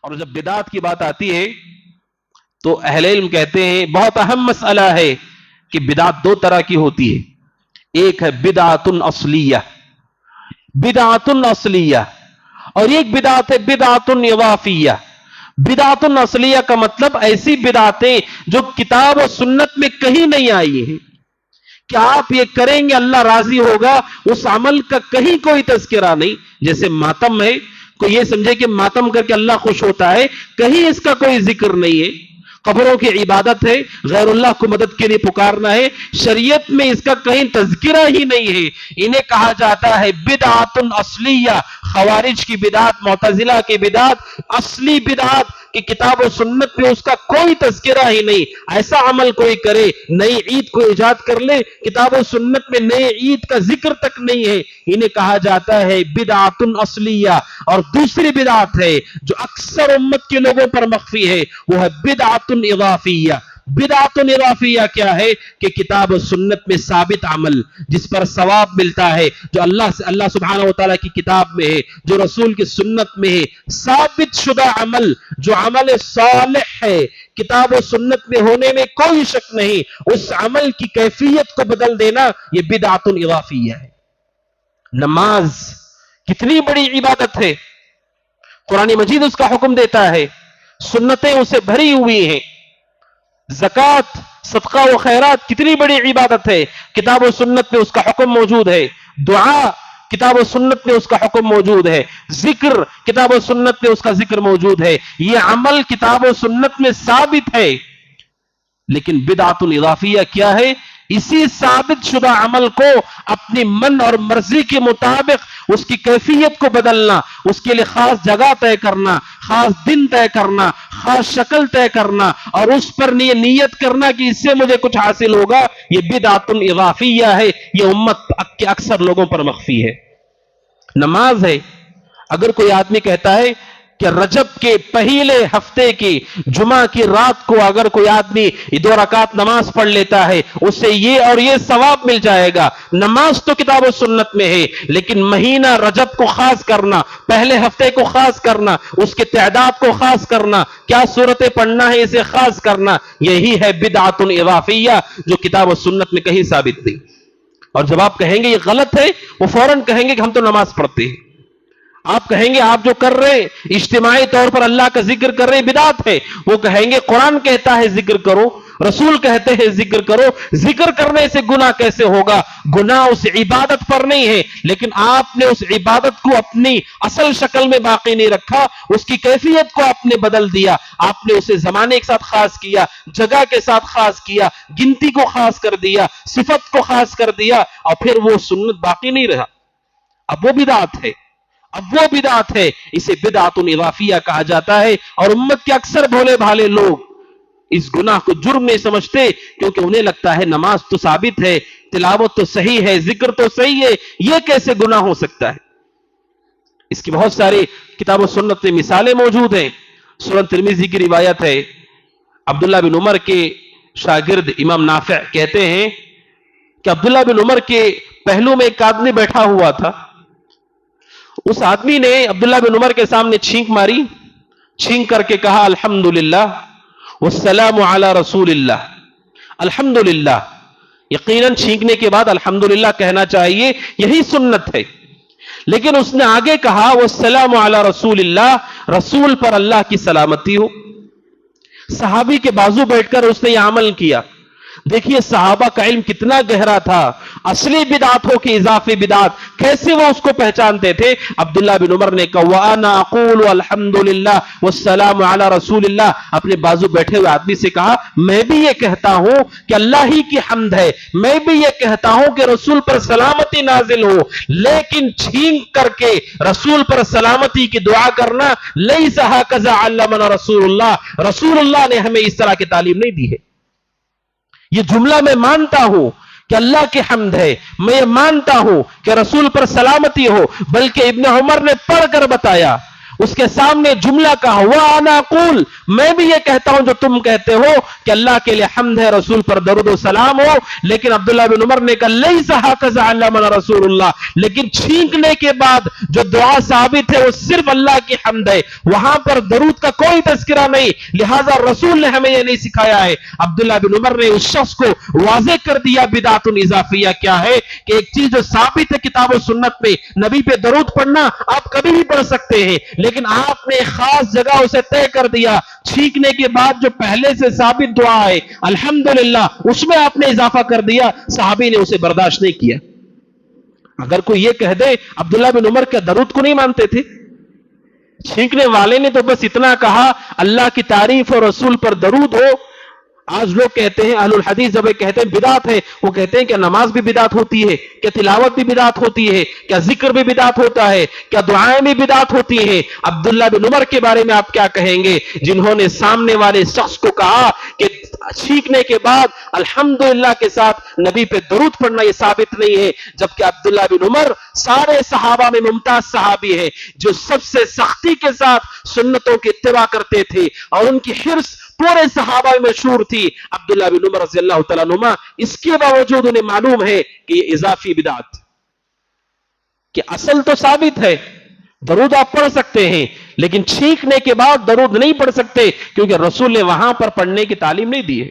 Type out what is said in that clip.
اور جب بدعت کی بات آتی ہے تو اہل علم کہتے ہیں بہت اہم مسئلہ ہے کہ بدعت دو طرح کی ہوتی ہے، ایک ہے بدعت اصلیہ، بدعت اصلیہ، اور ایک بدعت ہے بدعت اضافیہ۔ بدعت اصلیہ کا مطلب ایسی بدعتیں جو کتاب و سنت میں کہیں نہیں آئی ہیں کہ آپ یہ کریں گے اللہ راضی ہوگا، اس عمل کا کہیں کوئی تذکرہ نہیں۔ جیسے ماتم ہے، کوئی یہ سمجھے کہ ماتم کر کے اللہ خوش ہوتا ہے، کہیں اس کا کوئی ذکر نہیں ہے۔ قبروں کی عبادت ہے، غیر اللہ کو مدد کے لیے پکارنا ہے، شریعت میں اس کا کہیں تذکرہ ہی نہیں ہے۔ انہیں کہا جاتا ہے بدعت اصلیہ۔ خوارج کی بدعت، معتزلہ کی بدعت، اصلی بدعت کہ کتاب و سنت میں اس کا کوئی تذکرہ ہی نہیں۔ ایسا عمل کوئی کرے، نئی عید کو ایجاد کر لے، کتاب و سنت میں نئے عید کا ذکر تک نہیں ہے، انہیں کہا جاتا ہے بدعت اصلیہ۔ اور دوسری بدعت ہے جو اکثر امت کے لوگوں پر مخفی ہے، وہ ہے بدعت اضافیہ۔ بدعت اضافیہ کیا ہے کہ کتاب و سنت میں ثابت عمل جس پر ثواب ملتا ہے، جو اللہ سبحانہ وتعالی کی کتاب میں ہے، جو رسول کی سنت میں ہے، ثابت شدہ عمل جو عمل صالح ہے، کتاب و سنت میں ہونے میں کوئی شک نہیں، اس عمل کی کیفیت کو بدل دینا یہ بدعت اضافیہ ہے۔ نماز کتنی بڑی عبادت ہے، قرآن مجید اس کا حکم دیتا ہے، سنتیں اسے بھری ہوئی ہیں۔ زکوٰۃ، صدقہ و خیرات کتنی بڑی عبادت ہے، کتاب و سنت میں اس کا حکم موجود ہے۔ دعا، کتاب و سنت میں اس کا حکم موجود ہے۔ ذکر، کتاب و سنت میں اس کا ذکر موجود ہے۔ یہ عمل کتاب و سنت میں ثابت ہے۔ لیکن بدعت الاضافیہ کیا ہے؟ اسی ثابت شدہ عمل کو اپنی من اور مرضی کے مطابق اس کی کیفیت کو بدلنا، اس کے لیے خاص جگہ طے کرنا، خاص دن طے کرنا، خاص شکل طے کرنا، اور اس پر نیت کرنا کہ اس سے مجھے کچھ حاصل ہوگا، یہ بدعت اضافیہ ہے۔ یہ امت کے اکثر لوگوں پر مخفی ہے۔ نماز ہے، اگر کوئی آدمی کہتا ہے کہ رجب کے پہلے ہفتے کی جمعہ کی رات کو اگر کوئی آدمی 2 رکعت نماز پڑھ لیتا ہے اسے یہ اور یہ ثواب مل جائے گا، نماز تو کتاب و سنت میں ہے، لیکن مہینہ رجب کو خاص کرنا، پہلے ہفتے کو خاص کرنا، اس کے تعداد کو خاص کرنا، کیا صورتیں پڑھنا ہے اسے خاص کرنا، یہی ہے بدعت اضافیہ جو کتاب و سنت میں کہیں ثابت نہیں۔ اور جب آپ کہیں گے یہ غلط ہے، وہ فوراً کہیں گے کہ ہم تو نماز پڑھتے ہیں۔ آپ کہیں گے آپ جو کر رہے ہیں اجتماعی طور پر اللہ کا ذکر کر رہے ہیں بدعت ہے، وہ کہیں گے قرآن کہتا ہے ذکر کرو، رسول کہتے ہیں ذکر کرو، ذکر کرنے سے گناہ کیسے ہوگا؟ گناہ اس عبادت پر نہیں ہے، لیکن آپ نے اس عبادت کو اپنی اصل شکل میں باقی نہیں رکھا، اس کی کیفیت کو آپ نے بدل دیا، آپ نے اسے زمانے کے ساتھ خاص کیا، جگہ کے ساتھ خاص کیا، گنتی کو خاص کر دیا، صفت کو خاص کر دیا، اور پھر وہ سنت باقی نہیں رہا، اب وہ بدعت ہے۔ اب وہ بدعت ہے، اسے بدعت اضافیہ کہا جاتا ہے۔ اور امت کے اکثر بھولے بھالے لوگ اس گناہ کو جرم نہیں سمجھتے، کیونکہ انہیں لگتا ہے نماز تو ثابت ہے، تلاوت تو صحیح ہے، ذکر تو صحیح ہے، یہ کیسے گناہ ہو سکتا ہے؟ اس کی بہت ساری کتاب و سنت میں مثالیں موجود ہیں۔ سنن ترمذی کی روایت ہے، عبداللہ بن عمر کے شاگرد امام نافع کہتے ہیں کہ عبداللہ بن عمر کے پہلو میں ایک آدمی بیٹھا ہوا تھا، اس آدمی نے عبداللہ بن عمر کے سامنے چھینک ماری، چھینک کر کے کہا الحمدللہ والسلام علی رسول اللہ۔ الحمدللہ، یقیناً چھینکنے کے بعد الحمدللہ کہنا چاہیے، یہی سنت ہے، لیکن اس نے آگے کہا والسلام علی رسول اللہ، رسول پر اللہ کی سلامتی ہو۔ صحابی کے بازو بیٹھ کر اس نے یہ عمل کیا۔ دیکھیے صحابہ کا علم کتنا گہرا تھا، اصلی بدعت ہو کہ اضافی بدعت کیسے وہ اس کو پہچانتے تھے۔ عبداللہ بن عمر نے کہا وَأَنَا أَقُولُ الْحَمْدُ لِلَّهِ وَالسَّلَامُ عَلَى رَسُولِ اللَّهِ، اپنے بازو بیٹھے ہوئے آدمی سے کہا میں بھی یہ کہتا ہوں کہ اللہ ہی کی حمد ہے، میں بھی یہ کہتا ہوں کہ رسول پر سلامتی نازل ہو، لیکن چھینک کر کے رسول پر سلامتی کی دعا کرنا لَيْسَ هَكَذَا عَلَّمَنَا رسول اللہ، رسول اللہ نے ہمیں اس طرح کی تعلیم نہیں دی ہے۔ یہ جملہ میں مانتا ہوں کہ اللہ کی حمد ہے، میں یہ مانتا ہوں کہ رسول پر سلامتی ہو، بلکہ ابن عمر نے پڑھ کر بتایا اس کے سامنے جملہ کہا وَأَنَا أَقُولُ میں بھی یہ کہتا ہوں جو تم کہتے ہو کہ اللہ کے لیے حمد ہے، رسول پر درود و سلام ہو، لیکن عبداللہ بن عمر نے کہا لَيْسَ هَكَذَا عَلَّمَنَا رسول اللہ، لیکن چھینکنے کے بعد جو دعا ثابت ہے وہ صرف اللہ کی حمد ہے، وہاں پر درود کا کوئی تذکرہ نہیں، لہذا رسول نے ہمیں یہ نہیں سکھایا ہے۔ عبداللہ بن عمر نے اس شخص کو واضح کر دیا بدعت اضافیہ کیا ہے، کہ ایک چیز جو ثابت ہے کتاب و سنت میں، نبی پہ درود پڑھنا آپ کبھی بھی پڑھ سکتے ہیں، لیکن آپ نے خاص جگہ اسے طے کر دیا، چھینکنے کے بعد جو پہلے سے ثابت دعا ہے الحمدللہ اس میں آپ نے اضافہ کر دیا، صحابی نے اسے برداشت نہیں کیا۔ اگر کوئی یہ کہہ دے عبداللہ بن عمر کیا درود کو نہیں مانتے تھے؟ چھینکنے والے نے تو بس اتنا کہا اللہ کی تعریف اور رسول پر درود ہو۔ آج لوگ کہتے ہیں اہل الحدیث جب کہتے ہیں بدعت ہے، وہ کہتے ہیں کہ نماز بھی بدعت ہوتی ہے، کہ تلاوت بھی بدعت ہوتی ہے، کیا ذکر بھی بدعت ہوتا ہے، کیا دعائیں بھی بدعت ہوتی ہیں۔ عبداللہ بن عمر کے بارے میں آپ کیا کہیں گے، جنہوں نے سامنے والے شخص کو کہا کہ چھینکنے کے بعد الحمدللہ کے ساتھ نبی پہ درود پڑھنا یہ ثابت نہیں ہے، جبکہ عبداللہ بن عمر سارے صحابہ میں ممتاز صحابی ہے جو سب سے سختی کے ساتھ سنتوں کی اتباع کرتے تھے، اور ان کی حرص پورے صحابہ میں مشہور تھی۔ عبداللہ بن عمر رضی اللہ تعالیٰ عنہما اس کے باوجود انہیں معلوم ہے کہ یہ اضافی بدعت، کہ اصل تو ثابت ہے درود آپ پڑھ سکتے ہیں، لیکن چھینکنے کے بعد درود نہیں پڑھ سکتے، کیونکہ رسول نے وہاں پر پڑھنے کی تعلیم نہیں دی ہے۔